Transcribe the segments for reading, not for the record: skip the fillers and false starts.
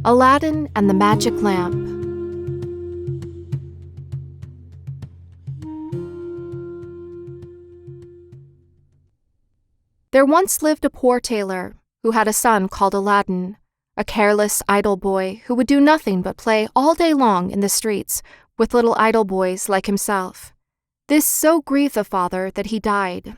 Aladdin and the Magic Lamp. There once lived a poor tailor who had a son called Aladdin, a careless, idle boy who would do nothing but play all day long in the streets with little idle boys like himself. This so grieved the father that he died.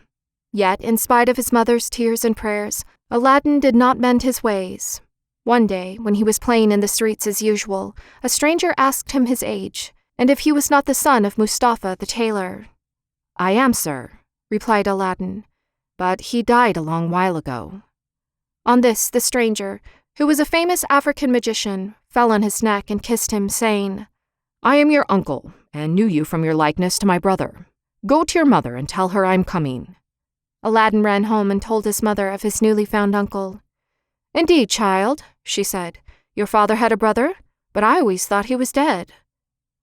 Yet, in spite of his mother's tears and prayers, Aladdin did not mend his ways. One day, when he was playing in the streets as usual, a stranger asked him his age, and if he was not the son of Mustafa the tailor. "I am, sir," replied Aladdin, "but he died a long while ago." On this, the stranger, who was a famous African magician, fell on his neck and kissed him, saying, "I am your uncle, and knew you from your likeness to my brother. Go to your mother and tell her I am coming." Aladdin ran home and told his mother of his newly found uncle. "Indeed, child," she said, "your father had a brother, but I always thought he was dead."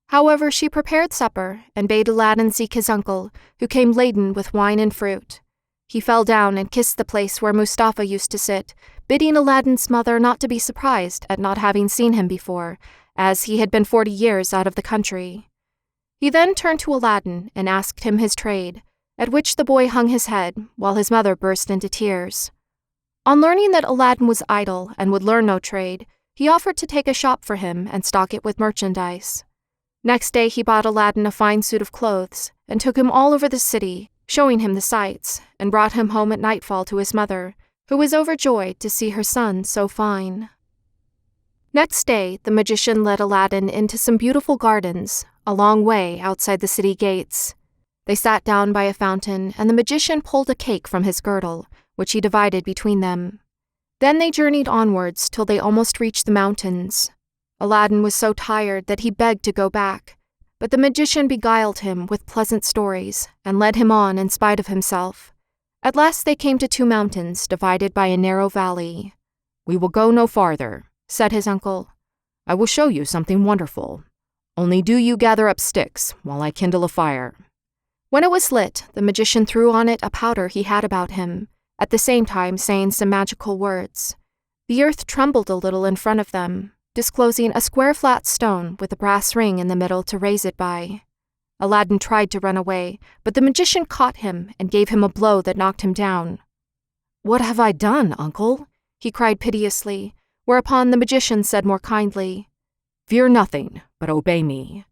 However, she prepared supper and bade Aladdin seek his uncle, who came laden with wine and fruit. He fell down and kissed the place where Mustafa used to sit, bidding Aladdin's mother not to be surprised at not having seen him before, as he had been 40 years out of the country. He then turned to Aladdin and asked him his trade, at which the boy hung his head, while his mother burst into tears. On learning that Aladdin was idle and would learn no trade, he offered to take a shop for him and stock it with merchandise. Next day he bought Aladdin a fine suit of clothes and took him all over the city, showing him the sights, and brought him home at nightfall to his mother, who was overjoyed to see her son so fine. Next day, the magician led Aladdin into some beautiful gardens, a long way outside the city gates. They sat down by a fountain, and the magician pulled a cake from his girdle, which he divided between them. Then they journeyed onwards till they almost reached the mountains. Aladdin was so tired that he begged to go back, but the magician beguiled him with pleasant stories and led him on in spite of himself. At last they came to 2 mountains divided by a narrow valley. "We will go no farther," said his uncle. "I will show you something wonderful. Only do you gather up sticks while I kindle a fire." When it was lit, the magician threw on it a powder he had about him, at the same time saying some magical words. The earth trembled a little in front of them, disclosing a square flat stone with a brass ring in the middle to raise it by. Aladdin tried to run away, but the magician caught him and gave him a blow that knocked him down. "What have I done, uncle?" he cried piteously, whereupon the magician said more kindly, "Fear nothing, but obey me.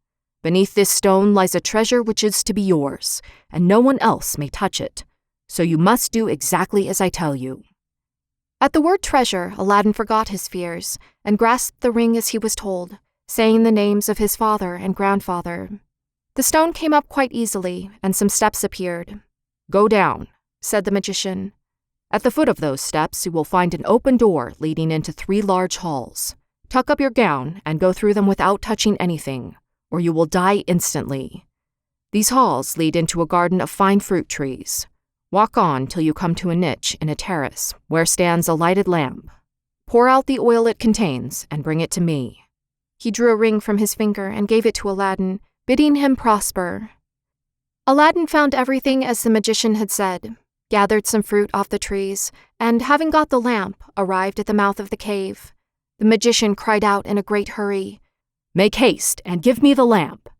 Beneath this stone lies a treasure which is to be yours, and no one else may touch it, so you must do exactly as I tell you." At the word treasure, Aladdin forgot his fears and grasped the ring as he was told, saying the names of his father and grandfather. The stone came up quite easily, and some steps appeared. "Go down," said the magician. "At the foot of those steps you will find an open door leading into 3 large halls. Tuck up your gown and go through them without touching anything, or you will die instantly. These halls lead into a garden of fine fruit trees. Walk on till you come to a niche in a terrace where stands a lighted lamp. Pour out the oil it contains and bring it to me." He drew a ring from his finger and gave it to Aladdin, bidding him prosper. Aladdin found everything as the magician had said, gathered some fruit off the trees, and, having got the lamp, arrived at the mouth of the cave. The magician cried out in a great hurry, "Make haste and give me the lamp."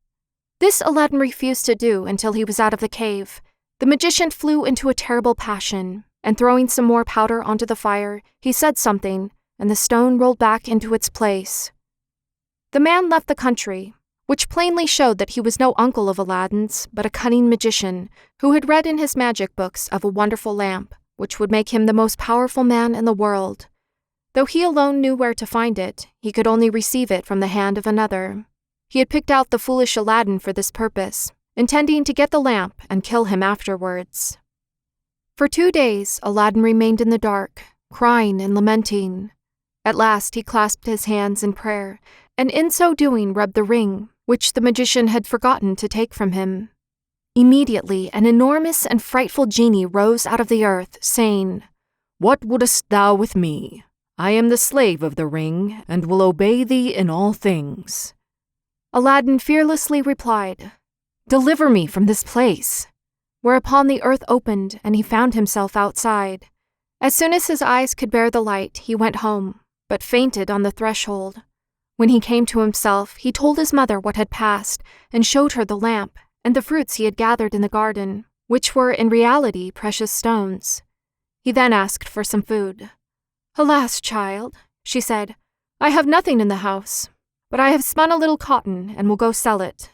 This Aladdin refused to do until he was out of the cave. The magician flew into a terrible passion, and throwing some more powder onto the fire, he said something, and the stone rolled back into its place. The man left the country, which plainly showed that he was no uncle of Aladdin's, but a cunning magician, who had read in his magic books of a wonderful lamp, which would make him the most powerful man in the world. Though he alone knew where to find it, he could only receive it from the hand of another. He had picked out the foolish Aladdin for this purpose, intending to get the lamp and kill him afterwards. For 2 days, Aladdin remained in the dark, crying and lamenting. At last he clasped his hands in prayer, and in so doing rubbed the ring, which the magician had forgotten to take from him. Immediately an enormous and frightful genie rose out of the earth, saying, "What wouldst thou with me? I am the slave of the ring, and will obey thee in all things." Aladdin fearlessly replied, "Deliver me from this place," whereupon the earth opened and he found himself outside. As soon as his eyes could bear the light, he went home, but fainted on the threshold. When he came to himself, he told his mother what had passed and showed her the lamp and the fruits he had gathered in the garden, which were in reality precious stones. He then asked for some food. "Alas, child," she said, "I have nothing in the house, but I have spun a little cotton and will go sell it."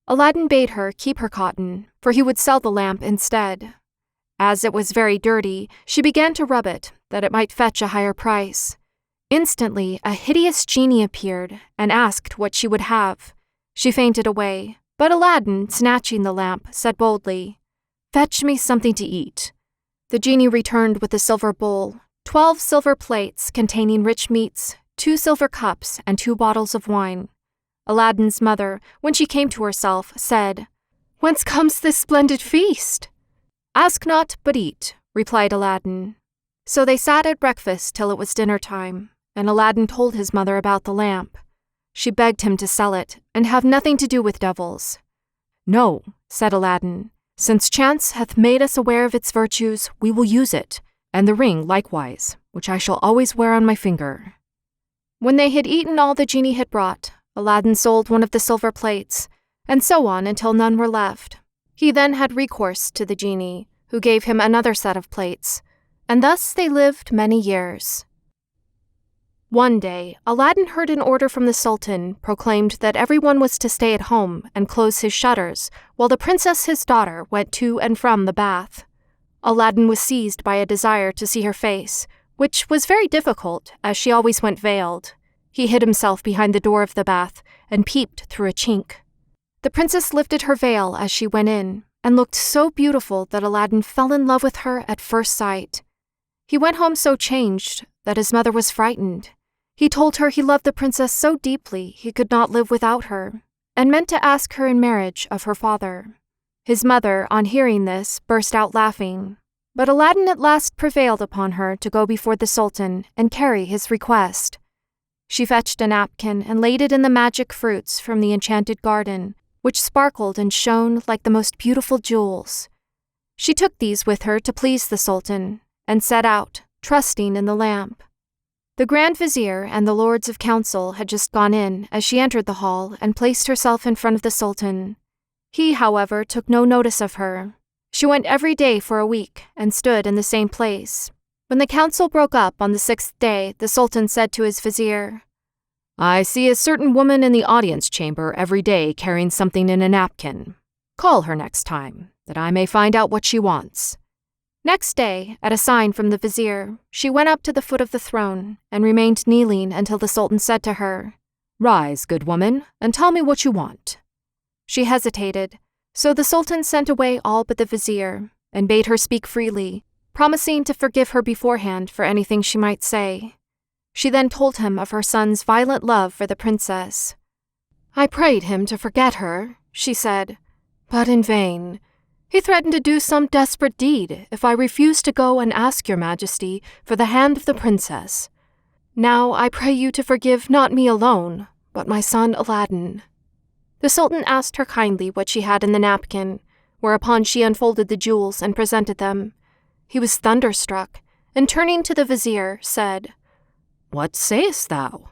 Aladdin bade her keep her cotton, for he would sell the lamp instead. As it was very dirty, she began to rub it, that it might fetch a higher price. Instantly, a hideous genie appeared and asked what she would have. She fainted away, but Aladdin, snatching the lamp, said boldly, "Fetch me something to eat." The genie returned with a silver bowl, 12 silver plates containing rich meats, 2 silver cups, and 2 bottles of wine. Aladdin's mother, when she came to herself, said, "Whence comes this splendid feast?" "Ask not, but eat," replied Aladdin. So they sat at breakfast till it was dinner time, and Aladdin told his mother about the lamp. She begged him to sell it and have nothing to do with devils. "No," said Aladdin, "since chance hath made us aware of its virtues, we will use it, and the ring likewise, which I shall always wear on my finger." When they had eaten all the genie had brought, Aladdin sold one of the silver plates, and so on until none were left. He then had recourse to the genie, who gave him another set of plates, and thus they lived many years. One day, Aladdin heard an order from the Sultan proclaimed that everyone was to stay at home and close his shutters, while the princess his daughter went to and from the bath. Aladdin was seized by a desire to see her face, which was very difficult, as she always went veiled. He hid himself behind the door of the bath and peeped through a chink. The princess lifted her veil as she went in, and looked so beautiful that Aladdin fell in love with her at first sight. He went home so changed that his mother was frightened. He told her he loved the princess so deeply he could not live without her, and meant to ask her in marriage of her father. His mother, on hearing this, burst out laughing, but Aladdin at last prevailed upon her to go before the Sultan and carry his request. She fetched a napkin and laid it in the magic fruits from the enchanted garden, which sparkled and shone like the most beautiful jewels. She took these with her to please the Sultan, and set out, trusting in the lamp. The Grand Vizier and the Lords of Council had just gone in as she entered the hall and placed herself in front of the Sultan. He, however, took no notice of her. She went every day for a week and stood in the same place. When the council broke up on the 6th day, the Sultan said to his vizier, "I see a certain woman in the audience chamber every day carrying something in a napkin. Call her next time, that I may find out what she wants." Next day, at a sign from the vizier, she went up to the foot of the throne and remained kneeling until the Sultan said to her, "Rise, good woman, and tell me what you want." She hesitated, so the Sultan sent away all but the vizier and bade her speak freely, promising to forgive her beforehand for anything she might say. She then told him of her son's violent love for the princess. "I prayed him to forget her," she said, "but in vain. He threatened to do some desperate deed if I refused to go and ask your majesty for the hand of the princess. Now I pray you to forgive not me alone, but my son Aladdin." The Sultan asked her kindly what she had in the napkin, whereupon she unfolded the jewels and presented them. He was thunderstruck, and turning to the vizier, said, "What sayest thou?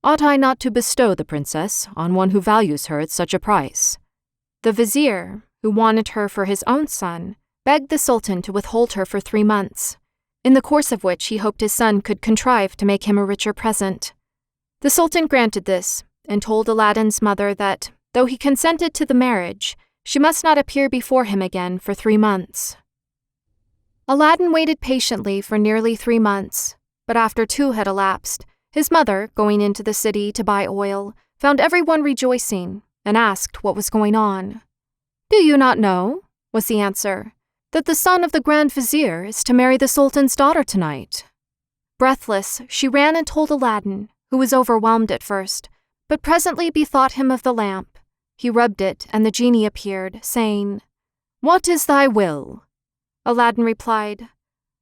Ought I not to bestow the princess on one who values her at such a price?" The vizier, who wanted her for his own son, begged the Sultan to withhold her for 3 months, in the course of which he hoped his son could contrive to make him a richer present. The Sultan granted this, and told Aladdin's mother that, though he consented to the marriage, she must not appear before him again for 3 months. Aladdin waited patiently for nearly 3 months, but after 2 had elapsed, his mother, going into the city to buy oil, found everyone rejoicing, and asked what was going on. "Do you not know," was the answer, "that the son of the Grand Vizier is to marry the Sultan's daughter tonight?" Breathless, she ran and told Aladdin, who was overwhelmed at first, but presently bethought him of the lamp. He rubbed it, and the genie appeared, saying, "What is thy will?" Aladdin replied,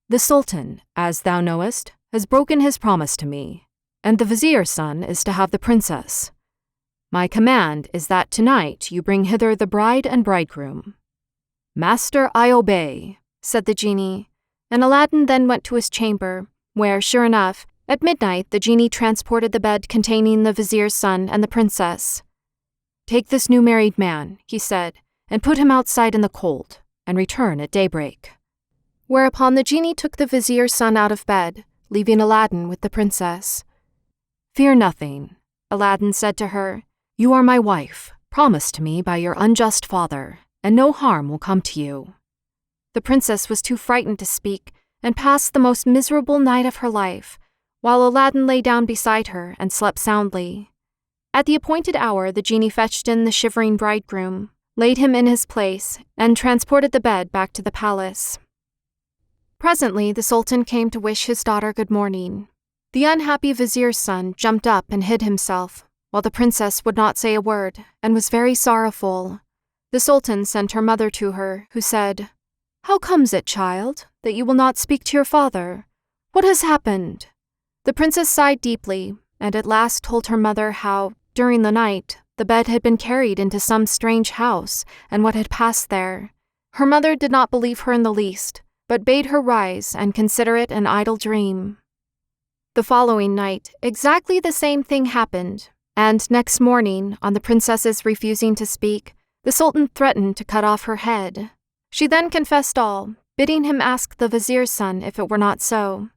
"The Sultan, as thou knowest, has broken his promise to me, and the vizier's son is to have the princess. My command is that tonight you bring hither the bride and bridegroom." "Master, I obey," said the genie, and Aladdin then went to his chamber, where, sure enough, At midnight, the genie transported the bed containing the vizier's son and the princess. "Take this new married man," he said, "and put him outside in the cold, and return at daybreak." Whereupon the genie took the vizier's son out of bed, leaving Aladdin with the princess. "Fear nothing," Aladdin said to her. "You are my wife, promised to me by your unjust father, and no harm will come to you." The princess was too frightened to speak, and passed the most miserable night of her life, while Aladdin lay down beside her and slept soundly. At the appointed hour, the genie fetched in the shivering bridegroom, laid him in his place, and transported the bed back to the palace. Presently, the sultan came to wish his daughter good morning. The unhappy vizier's son jumped up and hid himself, while the princess would not say a word, and was very sorrowful. The sultan sent her mother to her, who said, "How comes it, child, that you will not speak to your father? What has happened?" The princess sighed deeply, and at last told her mother how, during the night, the bed had been carried into some strange house, and what had passed there. Her mother did not believe her in the least, but bade her rise and consider it an idle dream. The following night, exactly the same thing happened, and next morning, on the princess's refusing to speak, the sultan threatened to cut off her head. She then confessed all, bidding him ask the vizier's son if it were not so.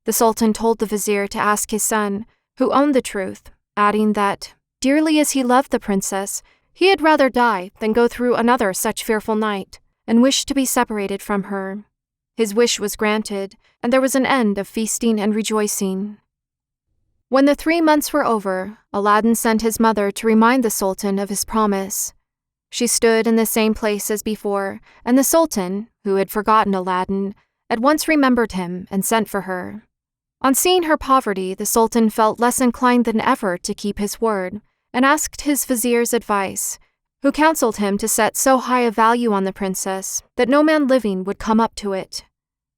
The sultan told the vizier to ask his son, who owned the truth, adding that, dearly as he loved the princess, he had rather die than go through another such fearful night, and wished to be separated from her. His wish was granted, and there was an end of feasting and rejoicing. When the 3 months were over, Aladdin sent his mother to remind the sultan of his promise. She stood in the same place as before, and the sultan, who had forgotten Aladdin, at once remembered him and sent for her. On seeing her poverty, the sultan felt less inclined than ever to keep his word, and asked his vizier's advice, who counseled him to set so high a value on the princess that no man living would come up to it.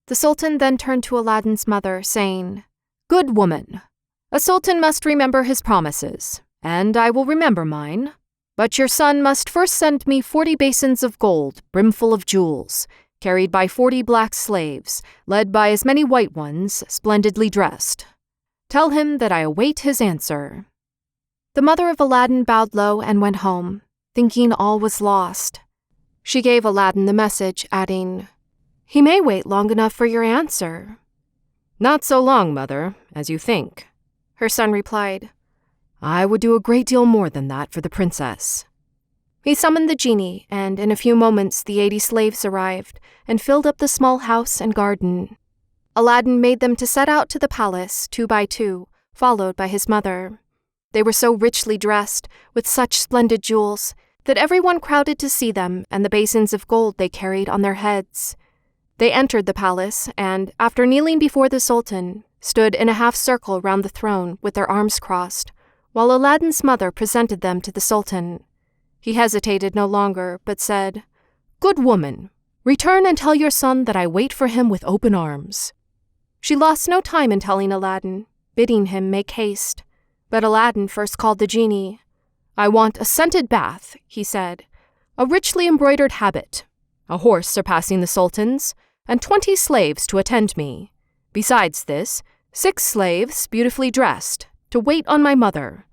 The sultan then turned to Aladdin's mother, saying, "Good woman, a sultan must remember his promises, and I will remember mine. But your son must first send me 40 basins of gold, brimful of jewels, carried by 40 black slaves, led by as many white ones, splendidly dressed. Tell him that I await his answer." The mother of Aladdin bowed low and went home, thinking all was lost. She gave Aladdin the message, adding, "He may wait long enough for your answer." "Not so long, mother, as you think," her son replied. "I would do a great deal more than that for the princess." He summoned the genie, and in a few moments the 80 slaves arrived and filled up the small house and garden. Aladdin made them to set out to the palace, 2 by 2, followed by his mother. They were so richly dressed, with such splendid jewels, that everyone crowded to see them and the basins of gold they carried on their heads. They entered the palace, and, after kneeling before the sultan, stood in a half-circle round the throne with their arms crossed, while Aladdin's mother presented them to the sultan. He hesitated no longer, but said, "Good woman, return and tell your son that I wait for him with open arms." She lost no time in telling Aladdin, bidding him make haste. But Aladdin first called the genie. "I want a scented bath," he said, "a richly embroidered habit, a horse surpassing the sultan's, and 20 slaves to attend me. Besides this, 6 slaves beautifully dressed, to wait on my mother,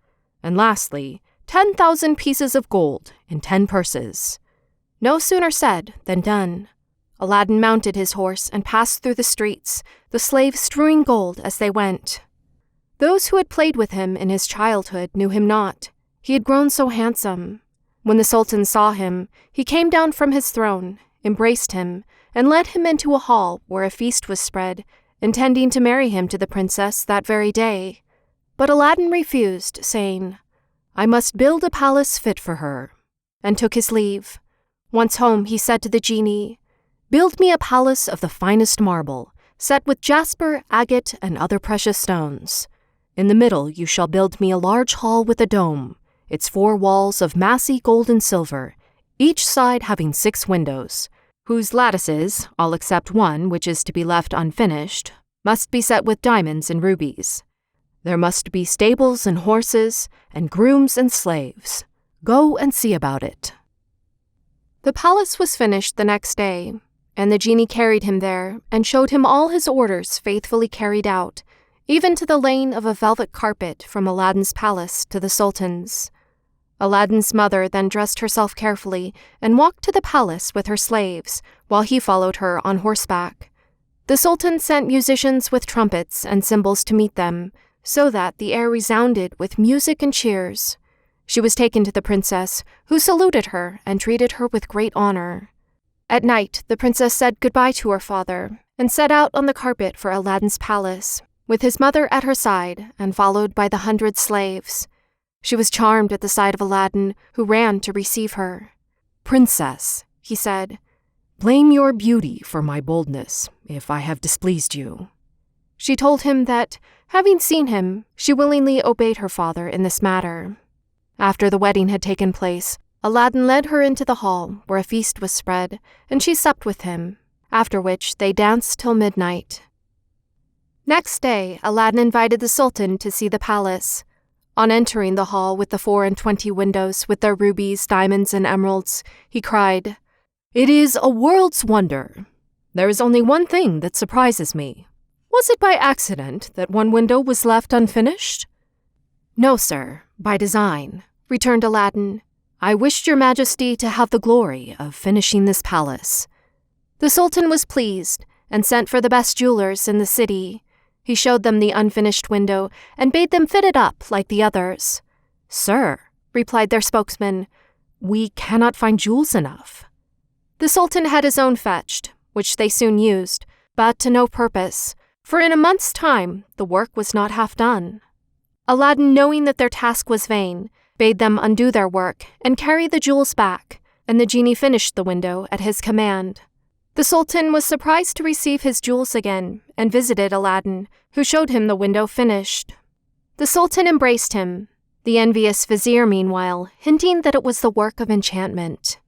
and lastly, 10,000 pieces of gold in 10 purses." No sooner said than done. Aladdin mounted his horse and passed through the streets, the slaves strewing gold as they went. Those who had played with him in his childhood knew him not. He had grown so handsome. When the sultan saw him, he came down from his throne, embraced him, and led him into a hall where a feast was spread, intending to marry him to the princess that very day. But Aladdin refused, saying, "I must build a palace fit for her," and took his leave. Once home, he said to the genie, "Build me a palace of the finest marble, set with jasper, agate, and other precious stones. In the middle you shall build me a large hall with a dome, its 4 walls of massy gold and silver, each side having 6 windows, whose lattices, all except one which is to be left unfinished, must be set with diamonds and rubies. There must be stables and horses, and grooms and slaves. Go and see about it." The palace was finished the next day, and the genie carried him there and showed him all his orders faithfully carried out, even to the laying of a velvet carpet from Aladdin's palace to the Sultan's. Aladdin's mother then dressed herself carefully and walked to the palace with her slaves, while he followed her on horseback. The Sultan sent musicians with trumpets and cymbals to meet them, so that the air resounded with music and cheers. She was taken to the princess, who saluted her and treated her with great honor. At night, the princess said goodbye to her father and set out on the carpet for Aladdin's palace, with his mother at her side and followed by the 100 slaves. She was charmed at the sight of Aladdin, who ran to receive her. "Princess," he said, "blame your beauty for my boldness, if I have displeased you." She told him that, having seen him, she willingly obeyed her father in this matter. After the wedding had taken place, Aladdin led her into the hall, where a feast was spread, and she supped with him, after which they danced till midnight. Next day, Aladdin invited the Sultan to see the palace. On entering the hall with the 24 windows with their rubies, diamonds, and emeralds, he cried, "It is a world's wonder. There is only one thing that surprises me. Was it by accident that one window was left unfinished?" "No, sir, by design," returned Aladdin. "I wished your majesty to have the glory of finishing this palace." The Sultan was pleased and sent for the best jewelers in the city. He showed them the unfinished window and bade them fit it up like the others. "Sir," replied their spokesman, "we cannot find jewels enough." The Sultan had his own fetched, which they soon used, but to no purpose, for in a month's time the work was not half done. Aladdin, knowing that their task was vain, bade them undo their work and carry the jewels back, and the genie finished the window at his command. The Sultan was surprised to receive his jewels again and visited Aladdin, who showed him the window finished. The Sultan embraced him, the envious vizier meanwhile hinting that it was the work of enchantment.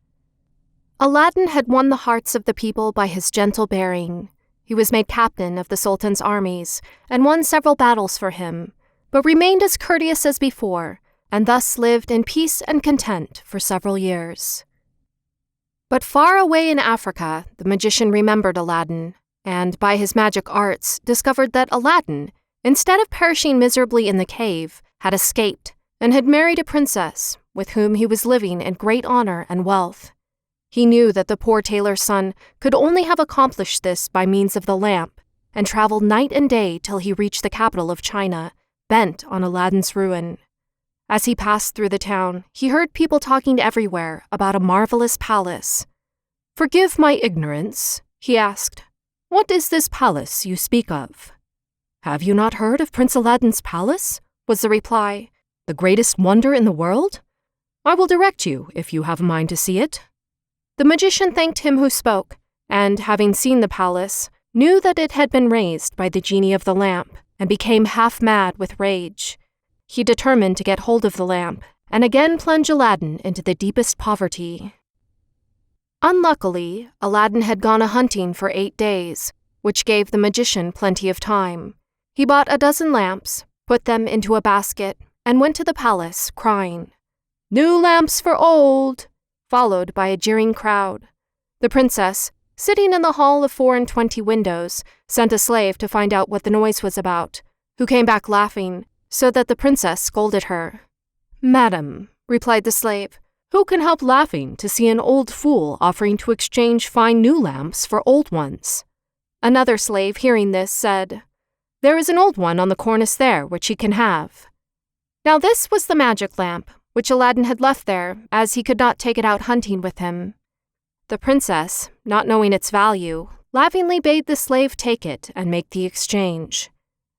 Aladdin had won the hearts of the people by his gentle bearing. He was made captain of the Sultan's armies and won several battles for him, but remained as courteous as before, and thus lived in peace and content for several years. But far away in Africa, the magician remembered Aladdin, and by his magic arts discovered that Aladdin, instead of perishing miserably in the cave, had escaped and had married a princess, with whom he was living in great honor and wealth. He knew that the poor tailor's son could only have accomplished this by means of the lamp, and traveled night and day till he reached the capital of China, bent on Aladdin's ruin. As he passed through the town, he heard people talking everywhere about a marvelous palace. "Forgive my ignorance," he asked. "What is this palace you speak of?" "Have you not heard of Prince Aladdin's palace?" was the reply. "The greatest wonder in the world? I will direct you if you have a mind to see it." The magician thanked him who spoke, and, having seen the palace, knew that it had been raised by the genie of the lamp, and became half mad with rage. He determined to get hold of the lamp, and again plunge Aladdin into the deepest poverty. Unluckily, Aladdin had gone a-hunting for 8 days, which gave the magician plenty of time. He bought a dozen lamps, put them into a basket, and went to the palace, crying, "New lamps for old!" followed by a jeering crowd. The princess, sitting in the hall of 24 windows, sent a slave to find out what the noise was about, who came back laughing, so that the princess scolded her. "Madam," replied the slave, "who can help laughing to see an old fool offering to exchange fine new lamps for old ones?" Another slave, hearing this, said, "There is an old one on the cornice there which he can have." Now this was the magic lamp, which Aladdin had left there, as he could not take it out hunting with him. The princess, not knowing its value, laughingly bade the slave take it and make the exchange.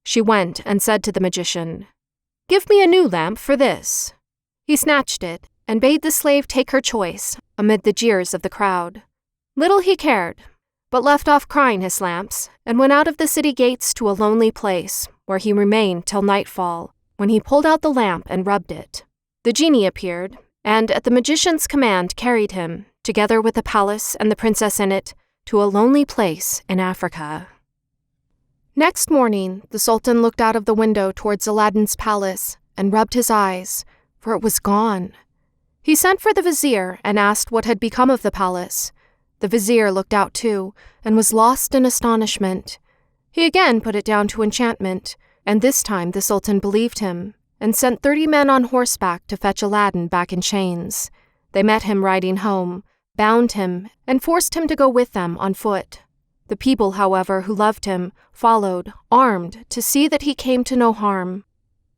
She went and said to the magician, "Give me a new lamp for this." He snatched it and bade the slave take her choice, amid the jeers of the crowd. Little he cared, but left off crying his lamps, and went out of the city gates to a lonely place, where he remained till nightfall, when he pulled out the lamp and rubbed it. The genie appeared, and at the magician's command carried him, together with the palace and the princess in it, to a lonely place in Africa. Next morning, the Sultan looked out of the window towards Aladdin's palace and rubbed his eyes, for it was gone. He sent for the vizier and asked what had become of the palace. The vizier looked out too, and was lost in astonishment. He again put it down to enchantment, And this time the Sultan believed him and sent 30 men on horseback to fetch Aladdin back in chains. They met him riding home, bound him, and forced him to go with them on foot. The people, however, who loved him, followed, armed, to see that he came to no harm.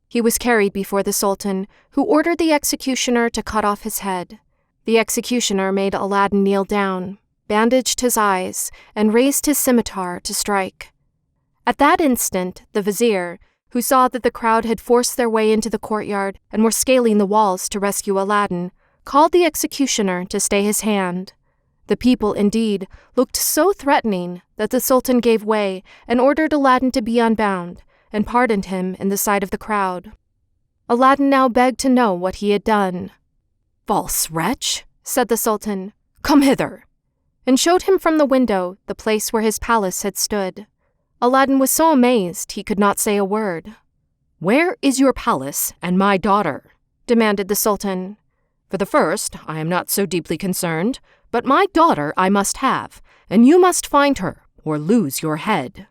He was carried before the Sultan, who ordered the executioner to cut off his head. The executioner made Aladdin kneel down, bandaged his eyes, and raised his scimitar to strike. At that instant, the vizier, who saw that the crowd had forced their way into the courtyard and were scaling the walls to rescue Aladdin, called the executioner to stay his hand. The people, indeed, looked so threatening that the Sultan gave way and ordered Aladdin to be unbound, and pardoned him in the sight of the crowd. Aladdin now begged to know what he had done. "False wretch," said the Sultan, "come hither," and showed him from the window the place where his palace had stood. Aladdin was so amazed he could not say a word. "Where is your palace and my daughter?" demanded the Sultan. "For the first, I am not so deeply concerned, but my daughter I must have, and you must find her, or lose your head."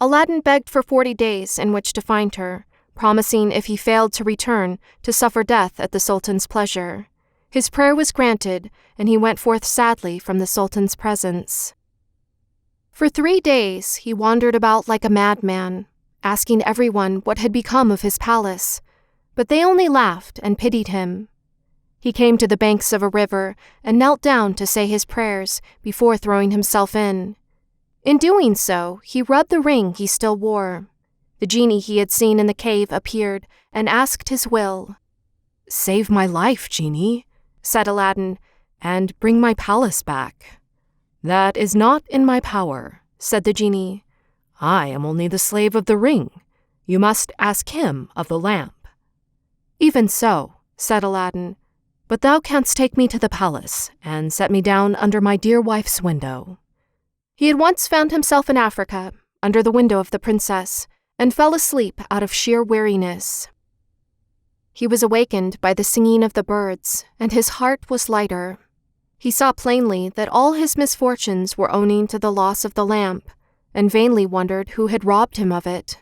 Aladdin begged for 40 days in which to find her, promising if he failed to return, to suffer death at the Sultan's pleasure. His prayer was granted, and he went forth sadly from the Sultan's presence. For 3 days he wandered about like a madman, asking everyone what had become of his palace, but they only laughed and pitied him. He came to the banks of a river and knelt down to say his prayers before throwing himself in. In doing so, he rubbed the ring he still wore. The genie he had seen in the cave appeared and asked his will. "Save my life, genie," said Aladdin, "and bring my palace back." "That is not in my power," said the genie. "I am only the slave of the ring. You must ask him of the lamp." "Even so," said Aladdin, "but thou canst take me to the palace and set me down under my dear wife's window." He had once found himself in Africa, under the window of the princess, and fell asleep out of sheer weariness. He was awakened by the singing of the birds, and his heart was lighter. He saw plainly that all his misfortunes were owing to the loss of the lamp, and vainly wondered who had robbed him of it.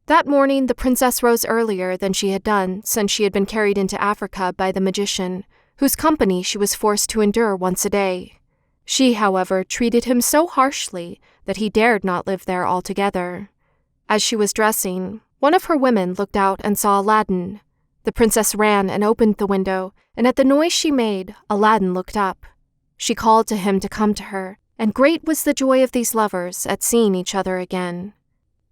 That morning the princess rose earlier than she had done since she had been carried into Africa by the magician, whose company she was forced to endure once a day. She, however, treated him so harshly that he dared not live there altogether. As she was dressing, one of her women looked out and saw Aladdin. The princess ran and opened the window, and at the noise she made, Aladdin looked up. She called to him to come to her, and great was the joy of these lovers at seeing each other again.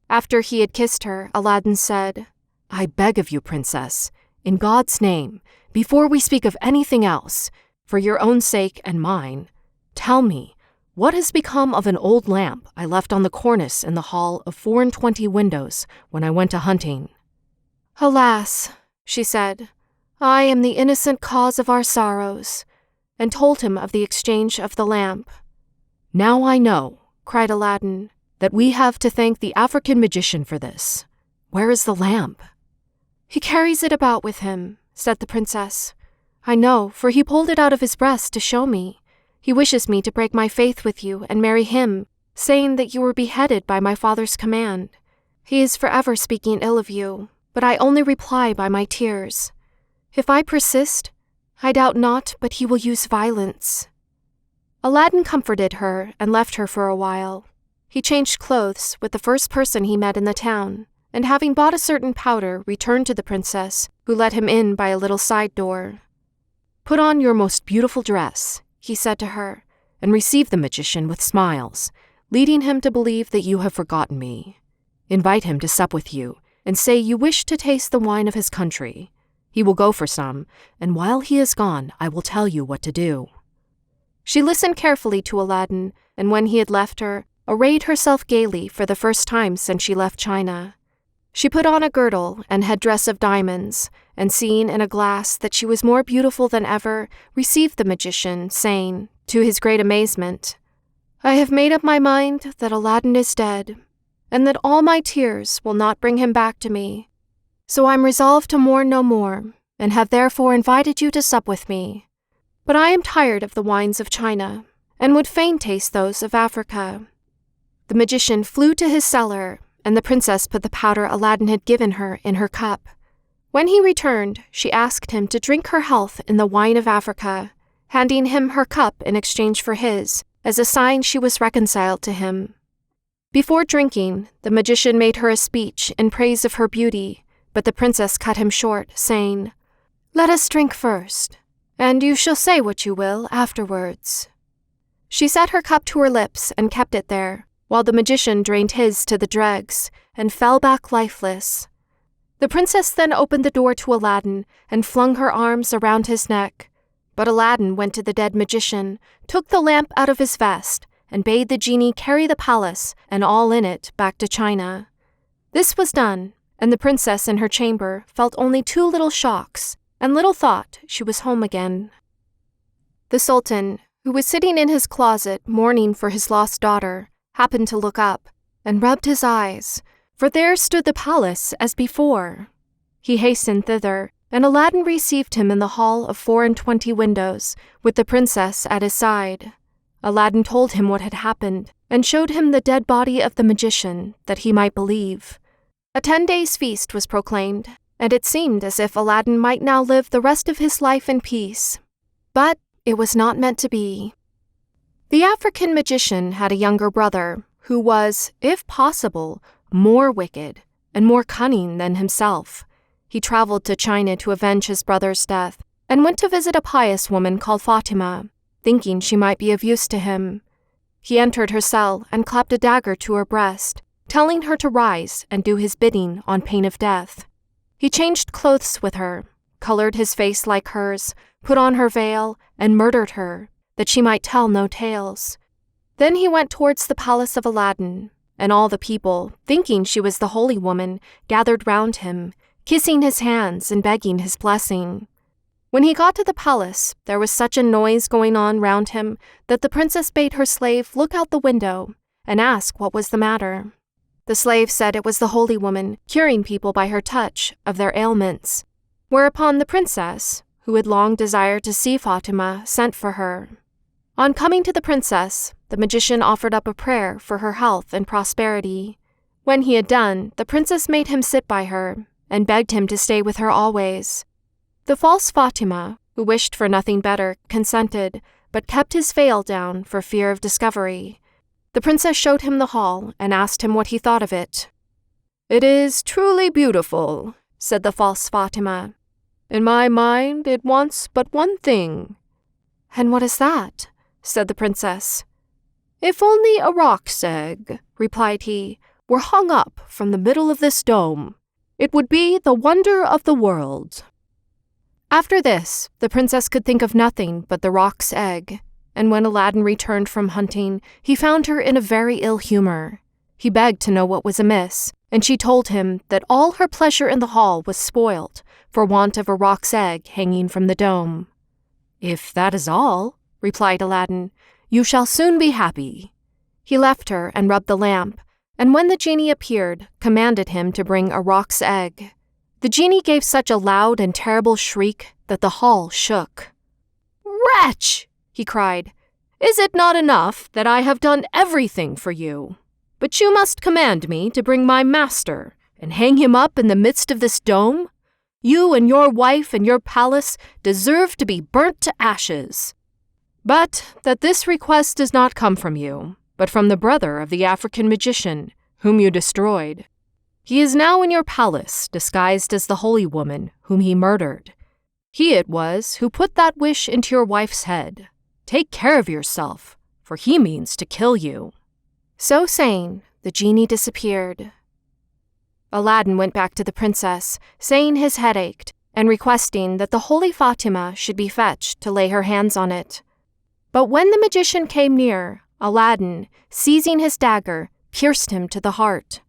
After he had kissed her, Aladdin said, "I beg of you, princess, in God's name, before we speak of anything else, for your own sake and mine, tell me, what has become of an old lamp I left on the cornice in the hall of 24 windows when I went a-hunting?" "Alas," she said, "I am the innocent cause of our sorrows," and told him of the exchange of the lamp. "Now I know," cried Aladdin, "that we have to thank the African magician for this. Where is the lamp?" "He carries it about with him," said the princess. "I know, for he pulled it out of his breast to show me. He wishes me to break my faith with you and marry him, saying that you were beheaded by my father's command. He is forever speaking ill of you, but I only reply by my tears. If I persist, I doubt not but he will use violence." Aladdin comforted her and left her for a while. He changed clothes with the first person he met in the town, and having bought a certain powder, returned to the princess, who let him in by a little side door. "Put on your most beautiful dress," he said to her, "and receive the magician with smiles, leading him to believe that you have forgotten me. Invite him to sup with you, and say you wish to taste the wine of his country. He will go for some, and while he is gone, I will tell you what to do." She listened carefully to Aladdin, and when he had left her, arrayed herself gaily for the first time since she left China. She put on a girdle and headdress of diamonds, and seeing in a glass that she was more beautiful than ever, received the magician, saying, to his great amazement, "I have made up my mind that Aladdin is dead, and that all my tears will not bring him back to me. So I'm resolved to mourn no more, and have therefore invited you to sup with me. But I am tired of the wines of China, and would fain taste those of Africa." The magician flew to his cellar, and the princess put the powder Aladdin had given her in her cup. When he returned, she asked him to drink her health in the wine of Africa, handing him her cup in exchange for his, as a sign she was reconciled to him. Before drinking, the magician made her a speech in praise of her beauty, but the princess cut him short, saying, "Let us drink first, and you shall say what you will afterwards." She set her cup to her lips and kept it there, while the magician drained his to the dregs and fell back lifeless. The princess then opened the door to Aladdin and flung her arms around his neck, but Aladdin went to the dead magician, took the lamp out of his vest, and bade the genie carry the palace and all in it back to China. This was done, and the princess in her chamber felt only 2 little shocks, and little thought she was home again. The Sultan, who was sitting in his closet mourning for his lost daughter, happened to look up, and rubbed his eyes, for there stood the palace as before. He hastened thither, and Aladdin received him in the hall of 24 windows, with the princess at his side. Aladdin told him what had happened, and showed him the dead body of the magician, that he might believe. A 10-days feast was proclaimed, and it seemed as if Aladdin might now live the rest of his life in peace. But it was not meant to be. The African magician had a younger brother, who was, if possible, more wicked and more cunning than himself. He traveled to China to avenge his brother's death, and went to visit a pious woman called Fatima, thinking she might be of use to him. He entered her cell and clapped a dagger to her breast, telling her to rise and do his bidding on pain of death. He changed clothes with her, colored his face like hers, put on her veil, and murdered her, that she might tell no tales. Then he went towards the palace of Aladdin, and all the people, thinking she was the holy woman, gathered round him, kissing his hands and begging his blessing. When he got to the palace, there was such a noise going on round him that the princess bade her slave look out the window and ask what was the matter. The slave said it was the holy woman curing people by her touch of their ailments, whereupon the princess, who had long desired to see Fatima, sent for her. On coming to the princess, the magician offered up a prayer for her health and prosperity. When he had done, the princess made him sit by her and begged him to stay with her always. The false Fatima, who wished for nothing better, consented, but kept his veil down for fear of discovery. The princess showed him the hall and asked him what he thought of it. "It is truly beautiful," said the false Fatima. "In my mind, it wants but one thing." "And what is that?" said the princess. "If only a roc's egg," replied he, "were hung up from the middle of this dome, it would be the wonder of the world." After this, the princess could think of nothing but the roc's egg, and when Aladdin returned from hunting, he found her in a very ill humor. He begged to know what was amiss, and she told him that all her pleasure in the hall was spoilt for want of a roc's egg hanging from the dome. "If that is all," replied Aladdin, "you shall soon be happy." He left her and rubbed the lamp, and when the genie appeared, commanded him to bring a roc's egg. The genie gave such a loud and terrible shriek that the hall shook. "Wretch!" he cried, "is it not enough that I have done everything for you? But you must command me to bring my master and hang him up in the midst of this dome? You and your wife and your palace deserve to be burnt to ashes. But that this request does not come from you, but from the brother of the African magician, whom you destroyed. He is now in your palace, disguised as the holy woman whom he murdered. He it was who put that wish into your wife's head. Take care of yourself, for he means to kill you." So saying, the genie disappeared. Aladdin went back to the princess, saying his head ached, and requesting that the holy Fatima should be fetched to lay her hands on it. But when the magician came near, Aladdin, seizing his dagger, pierced him to the heart.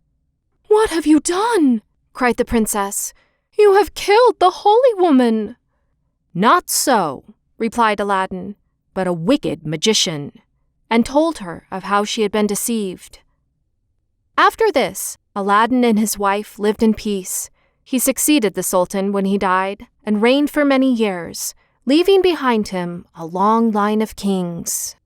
"What have you done?" cried the princess. "You have killed the holy woman." "Not so," replied Aladdin, "but a wicked magician," and told her of how she had been deceived. After this, Aladdin and his wife lived in peace. He succeeded the Sultan when he died and reigned for many years, leaving behind him a long line of kings.